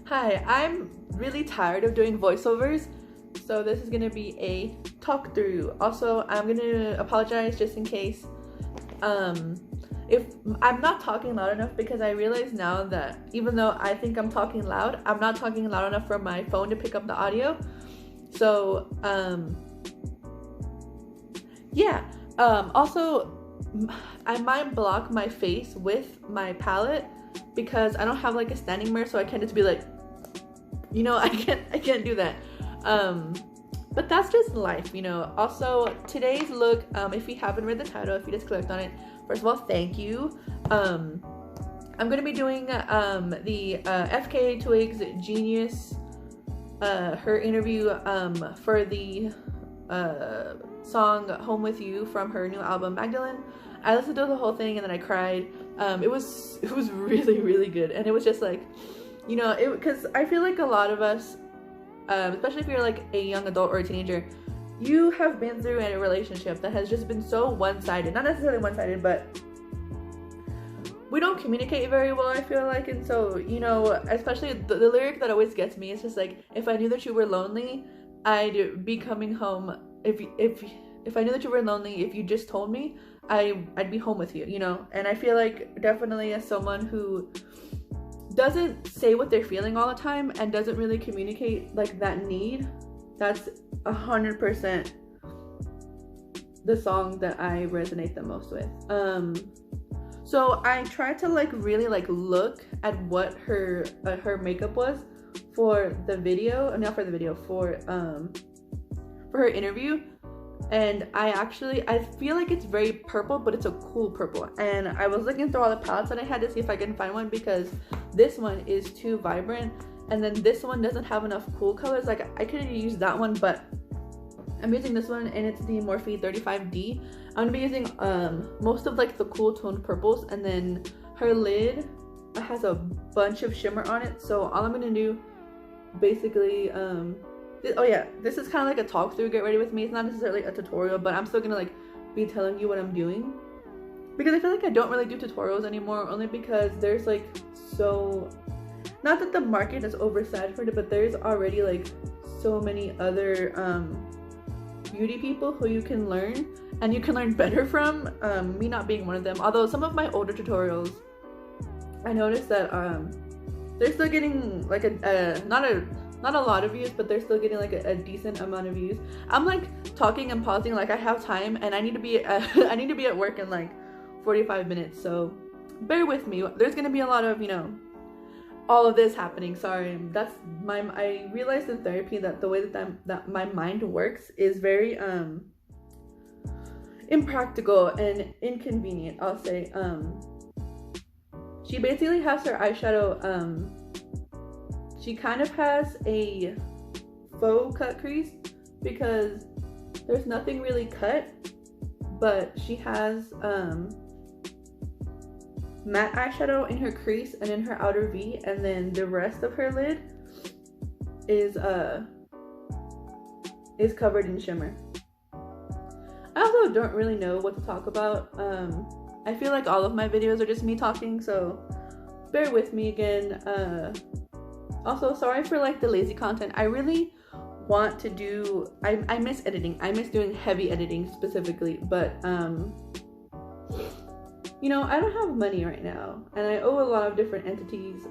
Hi, I'm really tired of doing voiceovers, so this is gonna be a talk through. Also, I'm gonna apologize just in case if I'm not talking loud enough, because I realize now that even though I think I'm talking loud, I'm not talking loud enough for my phone to pick up the audio. So yeah. Also, I might block my face with my palette because I don't have like a standing mirror, so I can't just be like, I can't do that. But that's just life, Also, today's look, if you haven't read the title, if you just clicked on it, first of all, thank you. I'm gonna be doing the FK Twigs Genius, her interview for the song Home With You from her new album Magdalene. I listened to the whole thing and then I cried. It was really, really good, and it was just like, because I feel like a lot of us, especially if you're like a young adult or a teenager, you have been through a relationship that has just been so one-sided. Not necessarily one-sided, but we don't communicate very well, I feel like. And so, especially the lyric that always gets me is just like, if I knew that you were lonely, I'd be coming home. If I knew that you were lonely, if you just told me, I'd be home with you, And I feel like definitely as someone who doesn't say what they're feeling all the time and doesn't really communicate like that need, that's 100% the song that I resonate the most with. So I tried to really look at what her makeup was for the video, not for the video, for her interview. And I feel like it's very purple, but it's a cool purple. And I was looking through all the palettes that I had to see if I can find one, because this one is too vibrant, and then this one doesn't have enough cool colors. Like, I could have used that one, but I'm using this one, and it's the Morphe 35D. I'm gonna be using most of the cool toned purples, and then her lid has a bunch of shimmer on it. So all I'm gonna do basically this is kind of like a talk through, get ready with me. It's not necessarily a tutorial, but I'm still gonna be telling you what I'm doing, because I feel like I don't really do tutorials anymore, only because there's not that the market is oversaturated, but there's already so many other beauty people who you can learn, and you can learn better from, me not being one of them. Although some of my older tutorials, I noticed that they're still getting not a lot of views, but they're still getting a decent amount of views. I'm talking and pausing like I have time, and I need to be I need to be at work in 45 minutes, so bear with me. There's gonna be a lot of all of this happening. Sorry, I realized in therapy that the way that my mind works is very impractical and inconvenient, I'll say. She basically has her eyeshadow, she kind of has a faux cut crease, because there's nothing really cut, but she has matte eyeshadow in her crease and in her outer V, and then the rest of her lid is covered in shimmer. I also don't really know what to talk about. I feel like all of my videos are just me talking, so bear with me again. Also, sorry for the lazy content. I really want to do, I miss editing. I miss doing heavy editing specifically, but I don't have money right now, and I owe a lot of different entities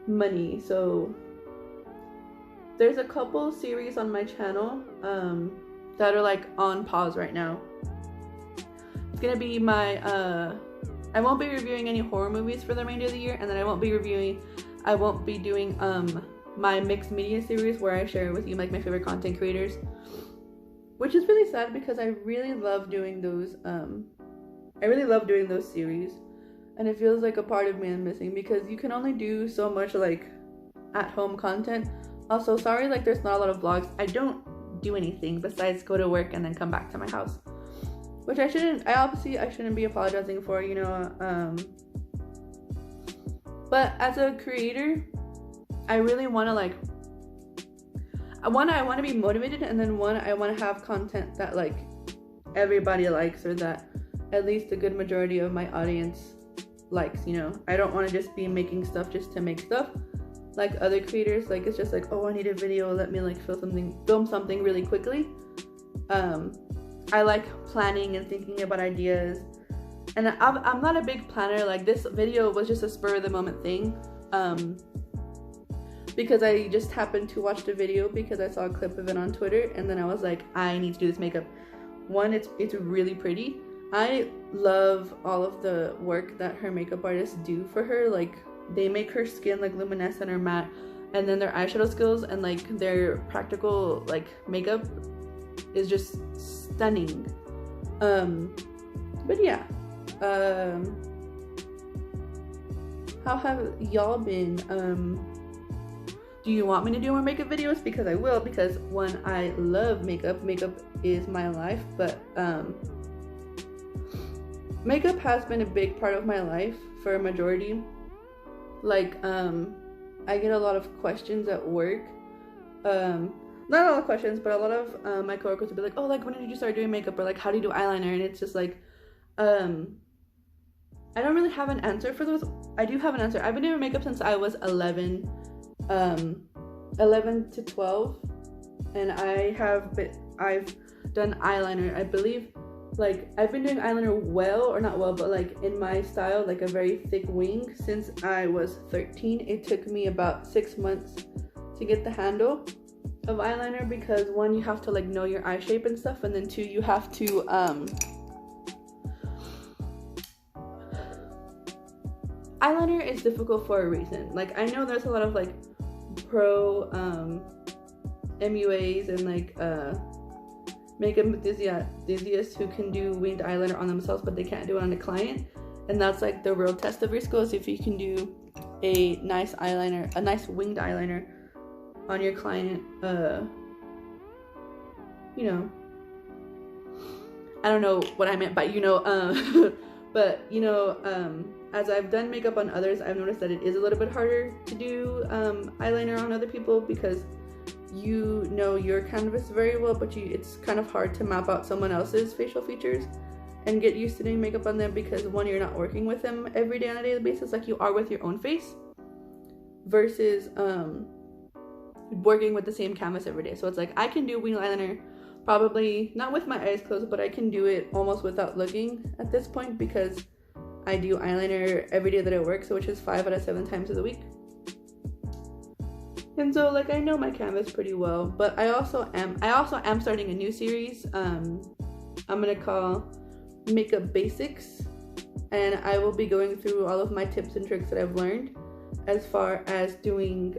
money. So there's a couple series on my channel that are on pause right now. It's gonna be my I won't be reviewing any horror movies for the remainder of the year, and then I won't be doing my mixed media series where I share with you my favorite content creators, which is really sad because I really love doing those series, and it feels like a part of me I'm missing, because you can only do so much at home content. Also, sorry there's not a lot of vlogs. I don't do anything besides go to work and then come back to my house, which I shouldn't be apologizing for, but as a creator, I really want to I want to be motivated, and then I want to have content that everybody likes, or that at least a good majority of my audience likes, you know. I don't want to just be making stuff just to make stuff like other creators. Like, it's just like, oh, I need a video, let me like film something really quickly. I like planning and thinking about ideas, and I'm not a big planner. Like, this video was just a spur of the moment thing, because I just happened to watch the video because I saw a clip of it on Twitter, and then I was like, I need to do this makeup. One, it's really pretty. I love all of the work that her makeup artists do for her. Like, they make her skin like luminescent or matte, and then their eyeshadow skills and like their practical like makeup is just stunning. But yeah, how have y'all been? Do you want me to do more makeup videos? Because I will, because one, I love makeup. Makeup is my life, but makeup has been a big part of my life for a majority. Like, I get a lot of questions at work. Not a lot of questions, but a lot of my coworkers will be like, oh, like, when did you start doing makeup? Or like, how do you do eyeliner? And it's just like, I don't really have an answer for those. I do have an answer. I've been doing makeup since I was 11 to 12, and I've done eyeliner, I believe. Like, I've been doing eyeliner but like in my style, like a very thick wing, since I was 13. It took me about 6 months to get the handle of eyeliner, because one, you have to like know your eye shape and stuff, and then two, you have to eyeliner is difficult for a reason. Like, I know there's a lot of like pro MUAs and like makeup enthusiasts who can do winged eyeliner on themselves, but they can't do it on a client, and that's like the real test of your skills. If you can do a nice eyeliner, a nice winged eyeliner on your client, you know, I don't know what I meant by, you know, but you know, as I've done makeup on others, I've noticed that it is a little bit harder to do eyeliner on other people, because you know your canvas very well, but it's kind of hard to map out someone else's facial features and get used to doing makeup on them, because one, you're not working with them every day on a daily basis like you are with your own face, versus working with the same canvas every day. So it's like, I can do winged eyeliner probably not with my eyes closed, but I can do it almost without looking at this point, because I do eyeliner every day that I work, so which is 5 out of 7 times of the week. And so like, I know my canvas pretty well. But I also am starting a new series. I'm gonna call Makeup Basics, and I will be going through all of my tips and tricks that I've learned as far as doing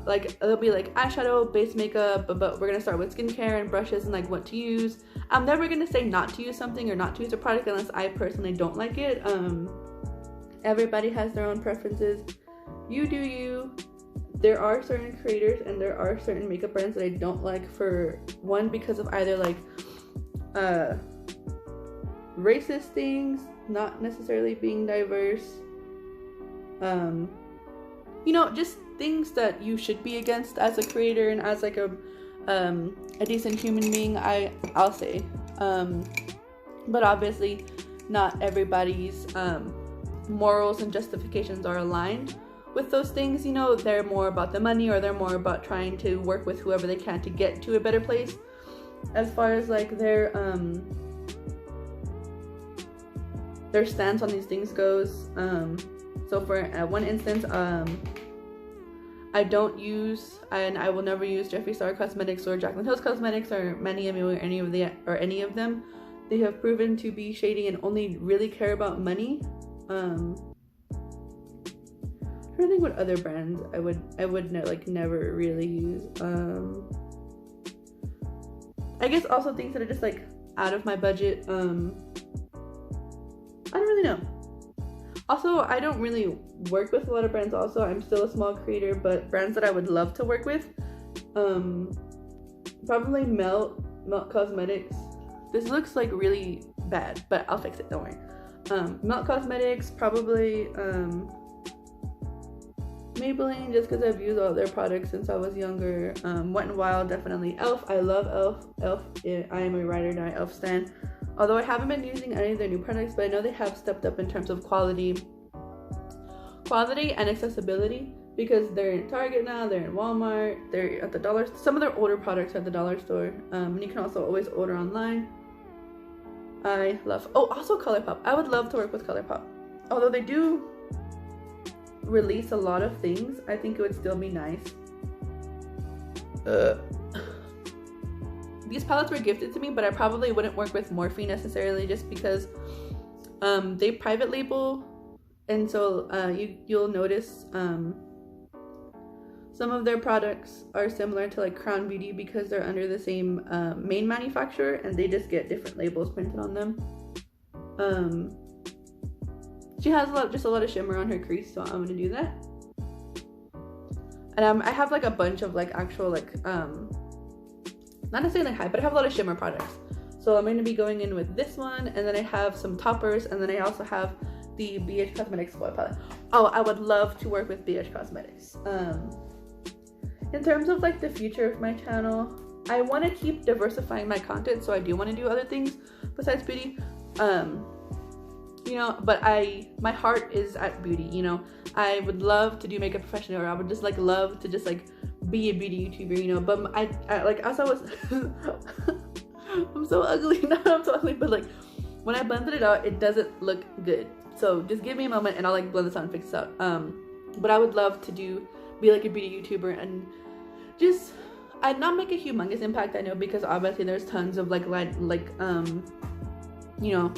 like, it'll be like eyeshadow, base makeup, but we're gonna start with skincare and brushes and like what to use. I'm never gonna say not to use something or not to use a product unless I personally don't like it. Everybody has their own preferences. You do you. There are certain creators and there are certain makeup brands that I don't like, for one, because of either like racist things, not necessarily being diverse, you know, just things that you should be against as a creator and as like a decent human being, I'll say. But obviously not everybody's morals and justifications are aligned with those things. You know, they're more about the money, or they're more about trying to work with whoever they can to get to a better place. As far as like their stance on these things goes, so for one instance, I don't use, and I will never use Jeffree Star Cosmetics or Jaclyn Hill's Cosmetics or Manny or any of them. They have proven to be shady and only really care about money. I'm trying to think what other brands I would never really use. I guess also things that are just like out of my budget. I don't really know. Also, I don't really work with a lot of brands. Also, I'm still a small creator, but brands that I would love to work with, probably Melt Cosmetics. This looks like really bad, but I'll fix it, don't worry. Melt Cosmetics, probably Maybelline, just because I've used all their products since I was younger. Wet n Wild, definitely. Elf, I love Elf. I am a ride or die Elf stan. Although I haven't been using any of their new products, but I know they have stepped up in terms of quality and accessibility, because they're in Target now, they're in Walmart, they're at the dollar. Some of their older products are at the dollar store, and you can also always order online. I love. Oh, also ColourPop. I would love to work with ColourPop. Although they do release a lot of things, I think it would still be nice. These palettes were gifted to me, but I probably wouldn't work with Morphe necessarily, just because they private label, and so you'll notice some of their products are similar to like Crown Beauty because they're under the same main manufacturer, and they just get different labels printed on them. She has just a lot of shimmer on her crease, so I'm gonna do that. And I have like a bunch of like actual like not necessarily high, but I have a lot of shimmer products. So I'm gonna be going in with this one, and then I have some toppers, and then I also have the BH Cosmetics Spoil palette. Oh, I would love to work with BH Cosmetics. In terms of like the future of my channel, I want to keep diversifying my content, so I do want to do other things besides beauty. You know, but my heart is at beauty. You know, I would love to do makeup professional, or I would just like love to just like be a beauty YouTuber, you know. But I like, as I was I'm so ugly. Now I'm so ugly, but like when I blended it out, it doesn't look good. So just give me a moment and I'll like blend this out and fix this out. But I would love to be like a beauty YouTuber, and just I'd not make a humongous impact, I know, because obviously there's tons of like you know,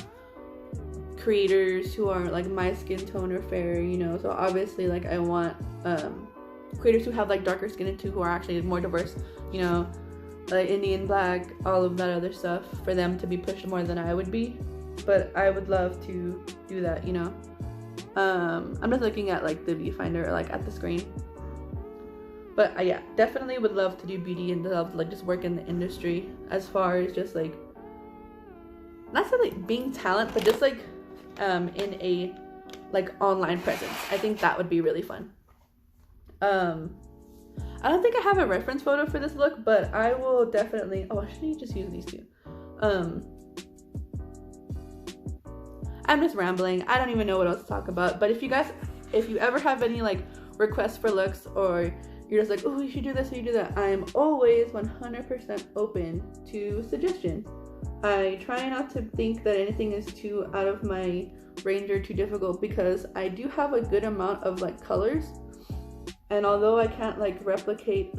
creators who are like my skin tone or fair, you know. So obviously like I want creators who have like darker skin too, who are actually more diverse, you know, like Indian, Black, all of that other stuff, for them to be pushed more than I would be. But I would love to do that, you know. I'm just looking at like the viewfinder or like at the screen. But yeah, definitely would love to do beauty and love like just work in the industry, as far as just like not necessarily being talent, but just like in a like online presence. I think that would be really fun. I don't think I have a reference photo for this look, but I will definitely, oh, I should just use these two. I'm just rambling. I don't even know what else to talk about. But if you ever have any like requests for looks, or you're just like, oh, you should do this or you do that, I'm always 100% open to suggestions. I try not to think that anything is too out of my range or too difficult, because I do have a good amount of like colors, and although I can't like replicate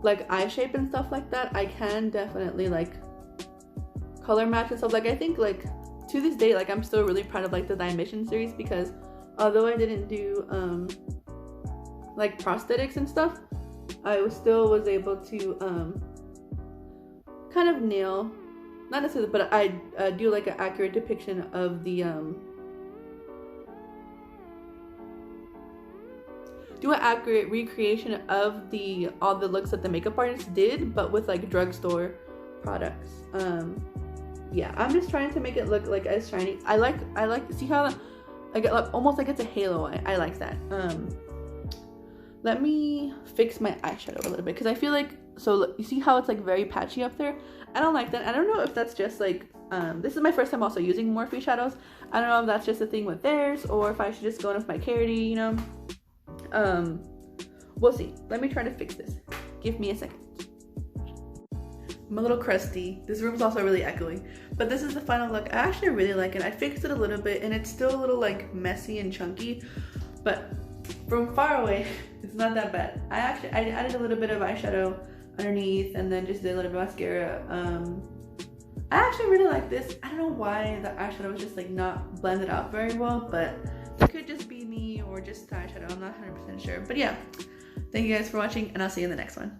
like eye shape and stuff like that, I can definitely like color match and stuff. Like I think like to this day, like I'm still really proud of like the Thy Mission series, because although I didn't do like prosthetics and stuff, I still was able to kind of nail, not necessarily, but I do like an accurate depiction of the do an accurate recreation of all the looks that the makeup artist did, but with like drugstore products. Yeah, I'm just trying to make it look like as shiny. I like to see how like it look almost like it's a halo. I like that. Let me fix my eyeshadow a little bit, because I feel like, so you see how it's like very patchy up there? I don't like that. I don't know if that's just like this is my first time also using Morphe shadows. I don't know if that's just a thing with theirs, or if I should just go in with my Carity, you know. We'll see. Let me try to fix this. Give me a second. I'm a little crusty. This room's also really echoey, but this is the final look. I actually really like it. I fixed it a little bit, and it's still a little like messy and chunky, but from far away, it's not that bad. I added a little bit of eyeshadow underneath, and then just did a little bit of mascara. I actually really like this. I don't know why the eyeshadow was just like not blended out very well, but it could just be me or just the eyeshadow. I'm not 100% sure. But yeah, thank you guys for watching, and I'll see you in the next one.